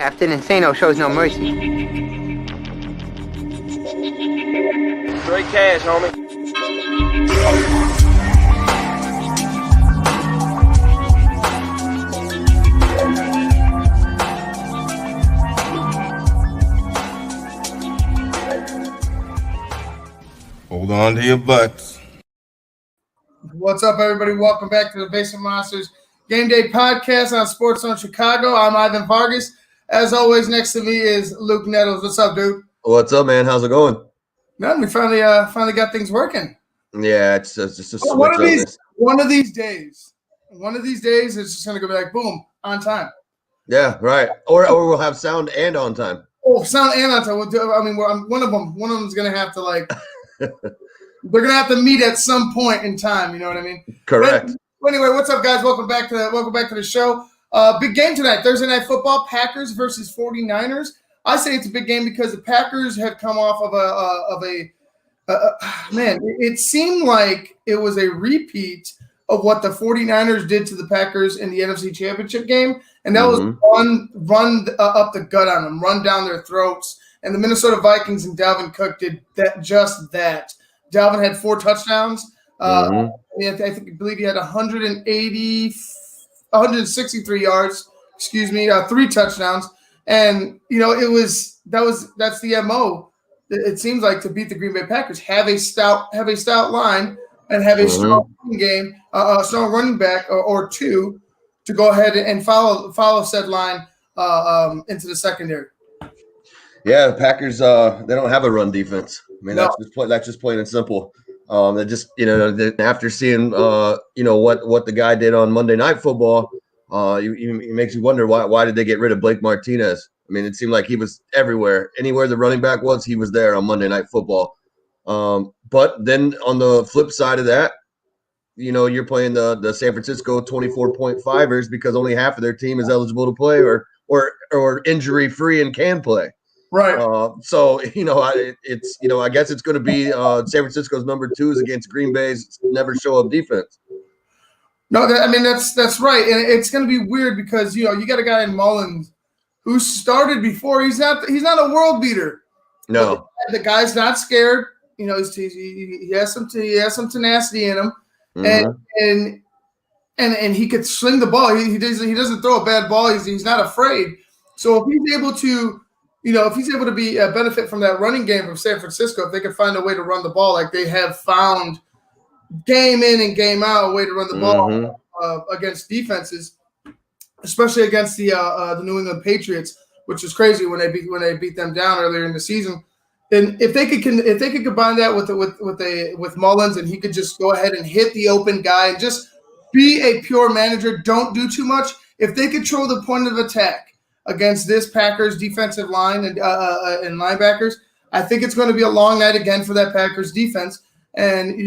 Captain Insano shows no mercy. Straight cash, homie. Hold on to your butts. What's up, everybody? Welcome back to the Basement Monsters Game Day Podcast on SportsZone Chicago. I'm Ivan Vargas. As always, next to me is Luke Nettles. What's up, dude? What's up, man? How's it going? Man, we finally got things working. Yeah, it's just a switch One of these days, it's just gonna go like boom on time. Yeah, right. Or we'll have sound and on time. Oh, sound and on time. One of them's gonna have to like. They're gonna have to meet at some point in time. You know what I mean? Correct. But anyway, what's up, guys? Welcome back to the show. Big game tonight, Thursday Night Football, Packers versus 49ers. I say it's a big game because the Packers have come off of a man, it seemed like it was a repeat of what the 49ers did to the Packers in the NFC Championship game, and that was run up the gut on them, run down their throats. And the Minnesota Vikings and Dalvin Cook did that. Dalvin had 4 touchdowns. I believe he had 163 yards. 3 touchdowns. And that's the MO. It seems like to beat the Green Bay Packers, have a stout line and have a strong game, a strong running back or two to go ahead and follow said line into the secondary. Yeah, the Packers they don't have a run defense. I mean, that's just plain and simple. They just after seeing what the guy did on Monday Night Football, it makes you wonder why did they get rid of Blake Martinez? I mean, it seemed like he was everywhere. Anywhere the running back was, he was there on Monday Night Football. But then on the flip side of that, you're playing the San Francisco 24.5ers because only half of their team is eligible to play or injury free and can play. Right. So I guess it's going to be San Francisco's number 2s against Green Bay's never show up defense. No, that's right, and it's going to be weird because you got a guy in Mullins who started before. He's not a world beater. No, the guy's not scared. He has some tenacity in him, and he could sling the ball. He doesn't throw a bad ball. He's not afraid. So if he's able to. If he's able to be benefit from that running game from San Francisco, if they can find a way to run the ball like they have found game in and game out, a way to run the ball against defenses, especially against the New England Patriots, which is crazy when they beat them down earlier in the season. And if they could combine that with Mullins, and he could just go ahead and hit the open guy and just be a pure manager, don't do too much. If they control the point of attack against this Packers defensive line and linebackers, I think it's going to be a long night again for that Packers defense. And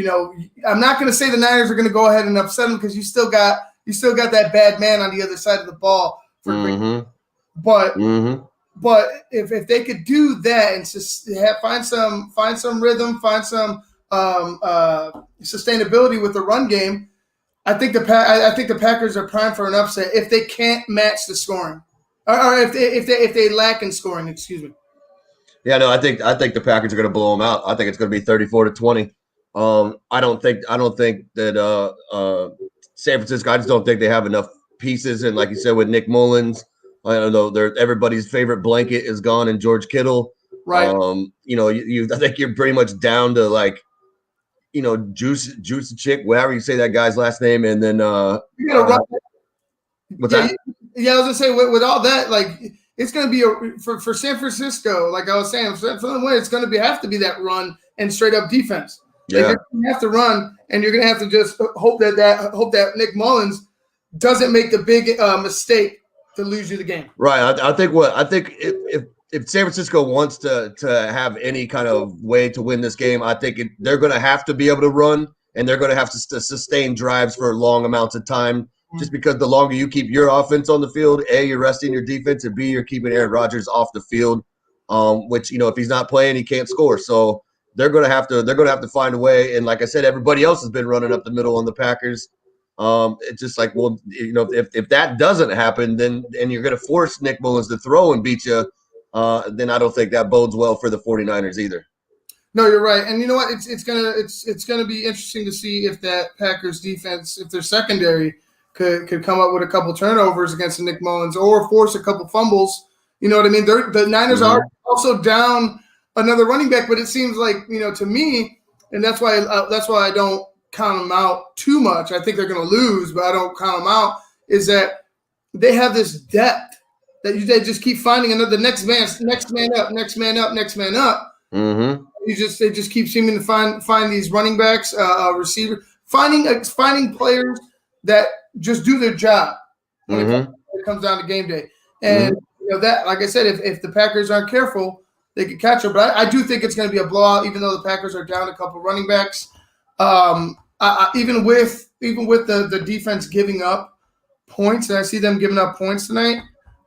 I'm not going to say the Niners are going to go ahead and upset them because you still got that bad man on the other side of the ball. But if they could do that and just find some rhythm, find some sustainability with the run game, I think the Packers are primed for an upset if they can't match the scoring. Or if they lack in scoring, excuse me. Yeah, no, I think the Packers are going to blow them out. I think it's going to be 34-20. I don't think that San Francisco. I just don't think they have enough pieces. And like you said, with Nick Mullins, I don't know. Everybody's favorite blanket is gone in George Kittle. Right. I think you're pretty much down to Juice Chick, whatever you say that guy's last name, and then what's that? Yeah, I was gonna say with all that, it's gonna be for San Francisco. Like I was saying, for the win, it's gonna have to be that run and straight up defense. Yeah, you're gonna have to run, and you're gonna have to just hope that Nick Mullins doesn't make the big mistake to lose you the game. Right. I think if San Francisco wants to have any kind of way to win this game, I think they're gonna have to be able to run, and they're gonna have to sustain drives for long amounts of time. Just because the longer you keep your offense on the field, A, you're resting your defense, and B, you're keeping Aaron Rodgers off the field, which if he's not playing, he can't score. So they're gonna have to find a way. And like I said, everybody else has been running up the middle on the Packers. It's just like, well, if that doesn't happen, then and you're going to force Nick Mullins to throw and beat you, then I don't think that bodes well for the 49ers either. No, you're right. And you know what? It's gonna be interesting to see if that Packers defense, if their secondary could come up with a couple turnovers against Nick Mullins or force a couple fumbles. You know what I mean? The Niners are also down another running back, but it seems like, to me, and that's why I don't count them out too much. I think they're going to lose, but I don't count them out. Is that they have this depth that they just keep finding another next man up. Mm-hmm. They just keep seeming to find these running backs, receiver, finding players that just do their job when it comes down to game day. And that, like I said, if the Packers aren't careful, they could catch them. But I do think it's going to be a blowout, even though the Packers are down a couple running backs. Even with the defense giving up points, and I see them giving up points tonight,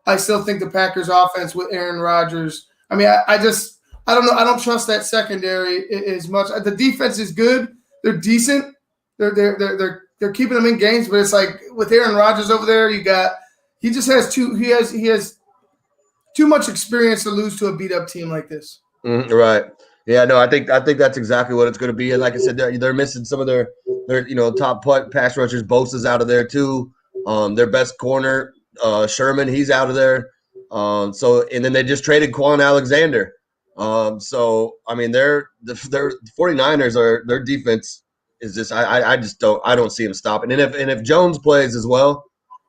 I still think the Packers offense with Aaron Rodgers. I mean, I don't know. I don't trust that secondary as much. The defense is good. They're decent. They're keeping them in games, but it's like with Aaron Rodgers over there, he has too much experience to lose to a beat up team like this. Right. Yeah, no, I think that's exactly what it's going to be. And like I said, they're missing some of their top pass rushers. Bosa's out of there too. Their best corner, Sherman, he's out of there. So and then they just traded Quan Alexander. So I mean, their 49ers their defense is just I don't see him stopping. And if Jones plays as well,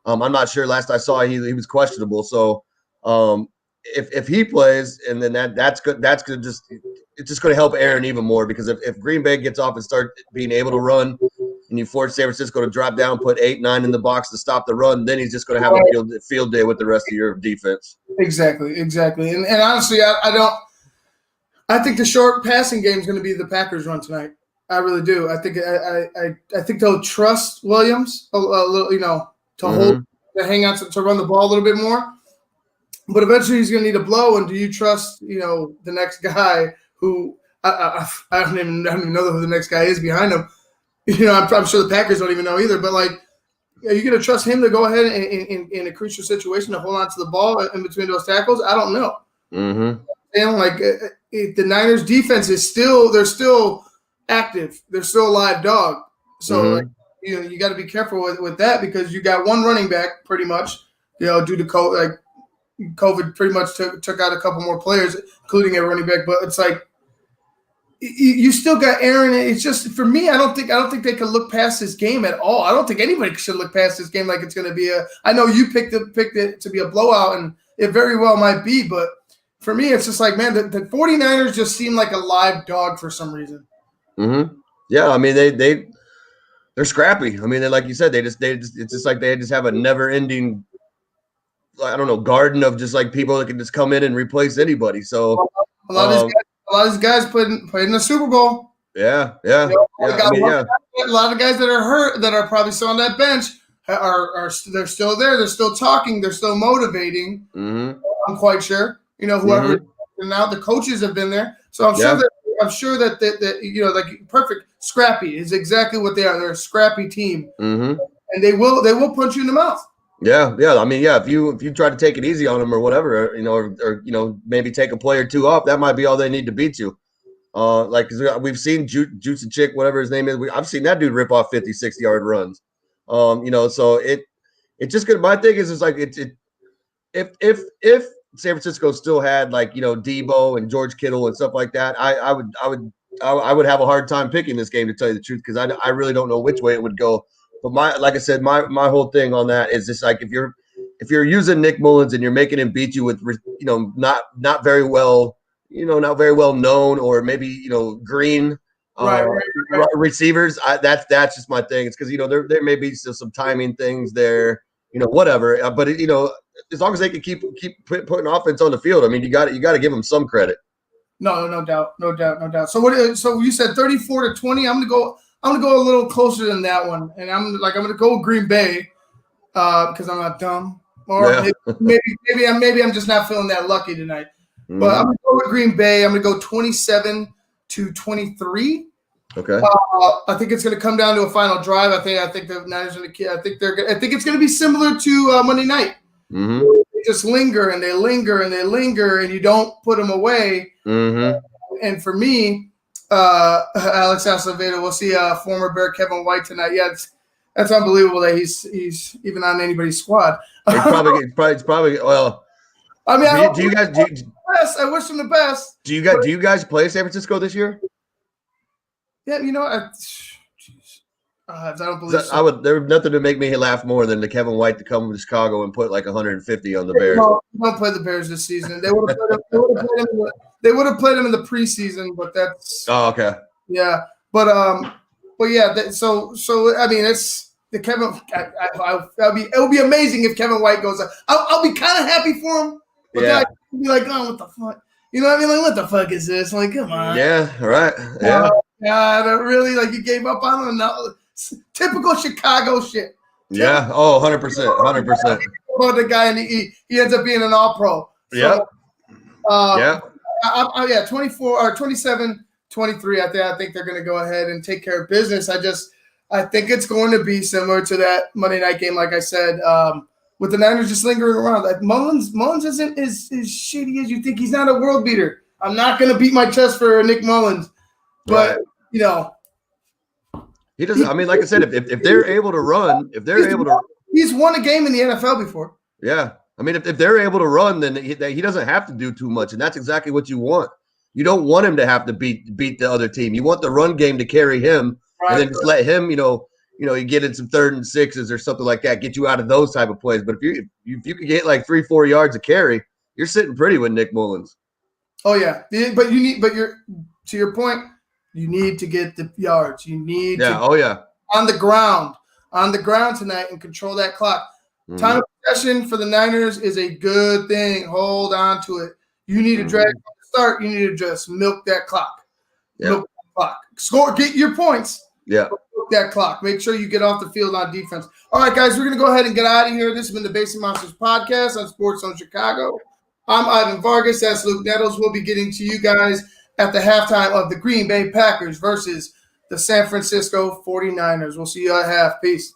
I'm not sure. Last I saw, he was questionable. So if he plays, and then that's good. That's good. It's just going to help Aaron even more, because if Green Bay gets off and start being able to run, and you force San Francisco to drop down, put 8-9 in the box to stop the run, then he's just going to have a field day with the rest of your defense. Exactly. And honestly, I think the short passing game is going to be the Packers run tonight. I really do. I think they'll trust Williams a little, to hold, to hang out, to run the ball a little bit more. But eventually he's going to need a blow. And do you trust, the next guy who I don't even know who the next guy is behind him? I'm sure the Packers don't even know either. But are you going to trust him to go ahead in a crucial situation to hold on to the ball in between those tackles? I don't know. Mm-hmm. And the Niners defense they're still active. They're still a live dog. So you got to be careful with that, because you got one running back pretty much, due to COVID pretty much took out a couple more players, including a running back. But it's like you still got Aaron. It's just, for me, I don't think they can look past this game at all. I don't think anybody should look past this game like it's going to be I know you picked it to be a blowout, and it very well might be, but for me, it's just like, man, the 49ers just seem like a live dog for some reason. Mm-hmm. Yeah, I mean, they're scrappy. I mean, like you said, it's just like they just have a never-ending, I don't know, garden of just like people that can just come in and replace anybody. So a lot of these guys played in the Super Bowl. Yeah. A lot of guys that are hurt, that are probably still on that bench, they're still there. They're still talking. They're still motivating. Mm-hmm. I'm quite sure. Whoever now the coaches have been there, so I'm sure that like perfect scrappy is exactly what they are. They're a scrappy team, and they will punch you in the mouth. Yeah. I mean, if you try to take it easy on them or whatever, or maybe take a play or two off, that might be all they need to beat you. Like we've seen Juice and Chick, whatever his name is, I've seen that dude rip off 50, 60-yard runs. So it just good. My thing is like if San Francisco still had Debo and George Kittle and stuff like that, I would have a hard time picking this game, to tell you the truth, because I really don't know which way it would go. But like I said, my whole thing on that is just like, if you're using Nick Mullins and you're making him beat you with not very well known, or maybe green receivers, that's just my thing. It's because there may be some timing things there, whatever. But as long as they can keep putting offense on the field, I mean, you got to give them some credit. No doubt. So so you said 34-20. I'm gonna go a little closer than that one, and I'm gonna go with Green Bay because I'm not dumb, or maybe I'm just not feeling that lucky tonight. But I'm gonna go with Green Bay. I'm gonna go 27-23. Okay. I think it's going to come down to a final drive. I think the Niners are going to. I think it's going to be similar to Monday night. Mm-hmm. They just linger and they linger and they linger, and you don't put them away. Mm-hmm. And for me, Alex Acevedo, we'll see former Bear Kevin White tonight. Yeah, that's unbelievable that he's even on anybody's squad. It's probably well. I mean, I wish him the best. Do you guys play San Francisco this year? Yeah, you know, I don't believe so. There was nothing to make me laugh more than the Kevin White to come to Chicago and put like 150 on the Bears. No, don't play the Bears this season. They would have played him in the preseason, but that's okay. Yeah, but yeah. So I mean, it's the Kevin. It would be amazing if Kevin White goes. I'll be kind of happy for him, but then I'd be like, oh, what the fuck? You know what I mean? Like, what the fuck is this? Like, come on. Yeah. Right. Yeah. God, really? Like, you gave up on him? No, typical Chicago shit. Yeah. Oh, 100%. 100%. About the guy, and he ends up being an All-Pro. So, yeah. 24 or 27-23. I think they're going to go ahead and take care of business. I think it's going to be similar to that Monday night game, like I said, with the Niners just lingering around. Like Mullins isn't as shitty as you think. He's not a world beater. I'm not going to beat my chest for Nick Mullins, but you know, he doesn't. I mean, like I said, if they're able to run, he's won a game in the NFL before. Yeah, I mean, if they're able to run, then he doesn't have to do too much, and that's exactly what you want. You don't want him to have to beat the other team. You want the run game to carry him, and then just let him, you get in some 3rd and 6s or something like that, get you out of those type of plays. But if you can get like 3-4 yards of carry, you're sitting pretty with Nick Mullins. Oh yeah, to your point, you need to get the yards. You need on the ground tonight and control that clock. Mm-hmm. Time of possession for the Niners is a good thing. Hold on to it. You need to drag from the start. You need to just milk that clock. Yeah. Milk that clock. Score. Get your points. Yeah. Milk that clock. Make sure you get off the field on defense. All right, guys, we're going to go ahead and get out of here. This has been the Basic Monsters podcast on SportsZone Chicago. I'm Ivan Vargas. That's Luke Nettles. We'll be getting to you guys at the halftime of the Green Bay Packers versus the San Francisco 49ers. We'll see you at half. Peace.